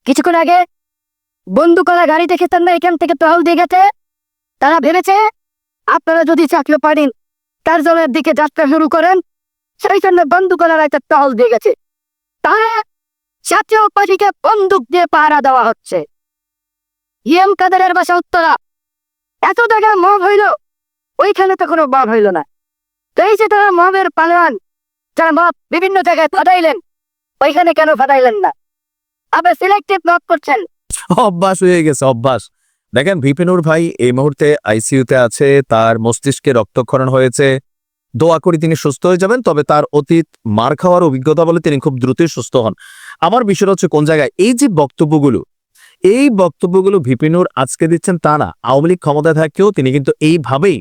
কিছুক্ষণ আগে বন্দুকওয়ালা গাড়ি দেখেছেন না, এখান থেকে টহল দিয়ে গেছে। তারা ভেবেছে আপনারা যদি চাকরি পারেন কার্যালয়ের দিকে যাত্রা শুরু করেন, সেই জন্য বন্দুকওয়ালারা একটা টহল দিয়ে গেছে। তারা জাতীয় পার্টিকে বন্দুক দিয়ে পাহারা দেওয়া হচ্ছে। ইএম কাদেরের বাসা উত্তরা, এত জায়গায় মব হইল, ওইখানে তো কোনো মব হইল না। তো এই যে তারা মবের পালোয়ান, যারা মব বিভিন্ন জায়গায় ফাটাইলেন, ওইখানে কেন ফাটাইলেন না? আবার সিলেক্টিভ মব করছেন। অভ্যাস হয়ে গেছে, অভ্যাস। দেখেন ভিপিনুর ভাই এই মুহূর্তে আইসিইউতে আছে, তার মস্তিষ্কে রক্তক্ষরণ হয়েছে। দোয়া করি তিনি সুস্থ হয়ে যাবেন, তবে তার অতীত মার খাওয়ার অভিজ্ঞতা বলে তিনি খুব দ্রুতই সুস্থ হন। আমার বিষয় হচ্ছে কোন জায়গায় এই যে বক্তব্যগুলো ভিপিনুর আজকে দিচ্ছেন তা না, আওয়ামী লীগ ক্ষমতায় থাকতেও তিনি কিন্তু এইভাবেই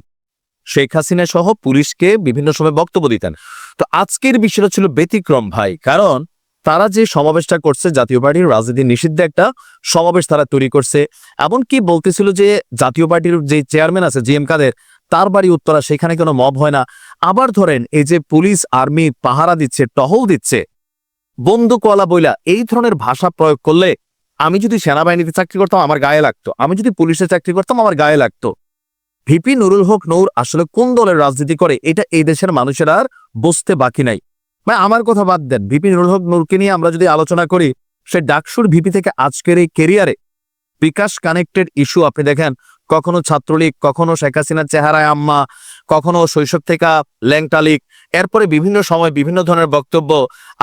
শেখ হাসিনা সহ পুলিশকে বিভিন্ন সময় বক্তব্য দিতেন। তো আজকের বিষয়টা ছিল ব্যতিক্রম ভাই, কারণ তারা যে সমাবেশটা করছে, জাতীয় পার্টির রাজনীতি নিষিদ্ধ একটা সমাবেশ তারা তৈরি করছে। এমনকি বলতেছিল যে জাতীয় পার্টির যে চেয়ারম্যান আছে জিএম কাদের, তার বাড়ি উত্তরা, সেখানে কোনো মব হয় না। আবার ধরেন এই যে পুলিশ আর্মি পাহারা দিচ্ছে, টহল দিচ্ছে, বন্দুকওয়ালা বইলা এই ধরনের ভাষা প্রয়োগ করলে, আমি যদি সেনাবাহিনীতে চাকরি করতাম আমার গায়ে লাগতো, আমি যদি পুলিশে চাকরি করতাম আমার গায়ে লাগতো। ভিপি নুরুল হক নূর আসলে কোন দলের রাজনীতি করে এটা এই দেশের মানুষের আর বুঝতে বাকি নাই। মানে আমার কথা বাদ দেন, ভিপি নুরুল হক নূরকে নিয়ে আমরা যদি আলোচনা করি, সে ডাকসুর ভিপি থেকে আজকের এই কেরিয়ারে বিকাশ কানেক্টেড ইস্যু আপনি দেখেন, কখনো ছাত্রলীগ, কখনো শেখ হাসিনার চেহারায় আম্মা, কখনো শৈশব থেকে ল্যাংটা লীগ, এরপরে বিভিন্ন সময় বিভিন্ন ধরনের বক্তব্য।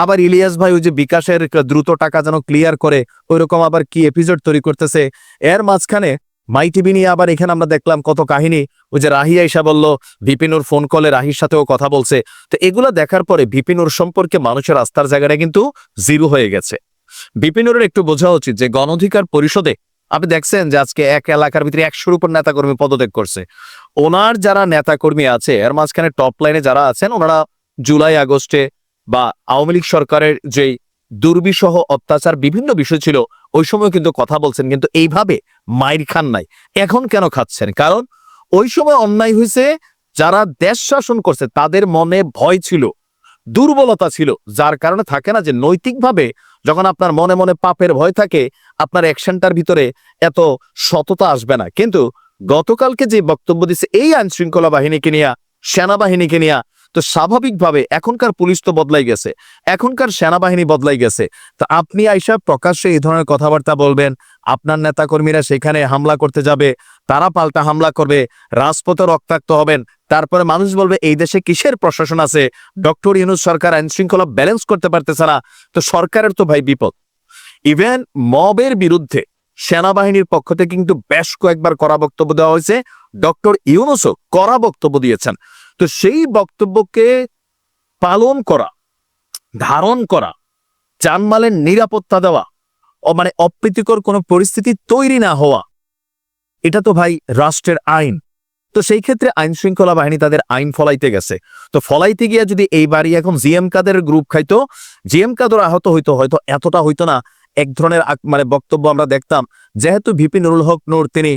আবার ইলিয়াস ভাই ওই যে বিকাশের দ্রুত টাকা যেন ক্লিয়ার করে, ওইরকম আবার কি এপিসোড তৈরি করতেছে। এর মাঝখানে মাই টিভি নিয়ে আবার এখানে আমরা দেখলাম কত কাহিনী। ওই যে রাহি আইসা বলল ভিপিনুর ফোন কলে রাহির সাথেও কথা বলছে। তো এগুলো দেখার পরে ভিপিনুর সম্পর্কে মানুষের আস্থার জায়গাটা কিন্তু জিরো হয়ে গেছে। ভিপিনুরের একটু বোঝা উচিত যে গণ অধিকার পরিষদে আপনি দেখছেন যে আজকে এক এলাকার ভিতরে 100-র উপর নেতাকর্মী পদত্যাগ করছে। ওনার যারা নেতাকর্মী আছে এর মাঝখানে টপ লাইনে যারা আছেন, ওনারা জুলাই আগস্টে বা আওয়ামী লীগ সরকারের যেই দুর্বিষহ অত্যাচার বিভিন্ন বিষয় ছিল ওই সময় কিন্তু কথা বলছেন, কিন্তু এইভাবে মাইর খান নাই। এখন কেন খাচ্ছেন? কারণ ওই সময় অন্যায় হয়েছে, যারা দেশ শাসন করছে তাদের মনে ভয় ছিল, দুর্বলতা ছিল, যার কারণে থাকে না যে নৈতিকভাবে যখন আপনার মনে মনে পাপের ভয় থাকে, আপনার অ্যাকশনটার ভিতরে এত সততা আসবে না। কিন্তু গতকালকে যে বক্তব্য দিচ্ছে এই আইন শৃঙ্খলা বাহিনীকে নিয়ে, সেনাবাহিনীকে নিয়ে, তো স্বাভাবিকভাবে এখনকার পুলিশ তো বদলাই গেছে, এখনকার সেনাবাহিনী বদলাই গেছে। তো আপনি আইসা প্রকাশ্যে এই ধরনের কথাবার্তা বলবেন, আপনার নেতাকর্মীরা সেখানে হামলা করতে যাবে, তারা পাল্টা হামলা করবে, রাজপথে রক্তাক্ত হবেন, তারপরে মানুষ বলবে এই দেশে কিসের প্রশাসন আছে, ডক্টর ইউনূস সরকার আইন শৃঙ্খলা ব্যালেন্স করতে পারতেছে না। তো সরকারের তো ভাই বিপদ। ইভেন মবের বিরুদ্ধে সেনাবাহিনীর পক্ষ থেকে কিন্তু বেশ কয়েকবার কড়া বক্তব্য দেওয়া হয়েছে, ডক্টর ইউনূসও কড়া বক্তব্য দিয়েছেন। তো সেই বক্তব্যকে পালন করা, ধারণ করা, জানমালের নিরাপত্তা দেওয়া, মানে অপ্রীতিকর কোনো পরিস্থিতি তৈরি না হওয়া, এটা তো ভাই রাষ্ট্রের আইন। তো সেই ক্ষেত্রে আইন শৃঙ্খলা বাহিনী তাদের আইন ফলাইতে গেছে। তো ফলাইতে গিয়ে যদি এইবারই এখন জিএম কাদের গ্রুপ খাইতো, জিএম কাদের আহত হইতো, হয়তো এতটা হইতো না। এক ধরনের মানে বক্তব্য আমরা দেখতাম, যেহেতু ভিপি নুরুল হক নূর তিনি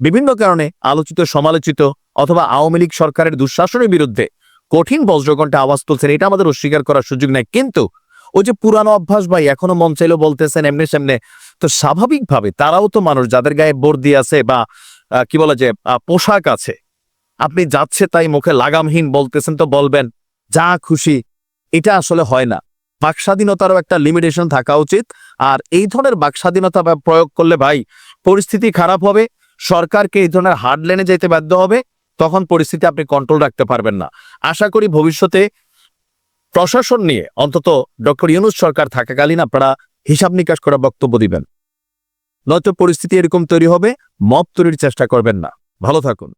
বিভিন্ন কারণে আলোচিত, সমালোচিত, অথবা আওয়ামী লীগ সরকারের দুঃশাসনের বিরুদ্ধে কঠিন বজ্রকণ্ঠে আওয়াজ তুলছেন, এটা আমাদের অস্বীকার করার সুযোগ নাই। কিন্তু ওই যে পুরানো অভ্যাস ভাই, এখনো মন চাইলেও বলতেছেন এমনি সামনে। তো স্বাভাবিকভাবে তারাও তো মানুষ, যাদের গায়ে বর্দি আছে বা কি বলা যে পোশাক আছে, আপনি যাচ্ছে তাই মুখে লাগামহীন বলতেছেন তো বলবেন যা খুশি, এটা আসলে হয় না। বাক স্বাধীনতারও একটা লিমিটেশন থাকা উচিত। আর এই ধরনের বাক স্বাধীনতা প্রয়োগ করলে ভাই পরিস্থিতি খারাপ হবে, সরকারকে এই ধরনের হার্ড লেনে যেতে বাধ্য হবে, তখন পরিস্থিতি আপনি কন্ট্রোল রাখতে পারবেন না। আশা করি ভবিষ্যতে প্রশাসন নিয়ে অন্তত ডক্টর ইউনূস সরকার থাকাকালীন আপনারা হিসাব নিকাশ করা বক্তব্য দিবেন, নয়তো পরিস্থিতি এরকম তৈরি হবে, মব তৈরির চেষ্টা করবেন না। ভালো থাকুন।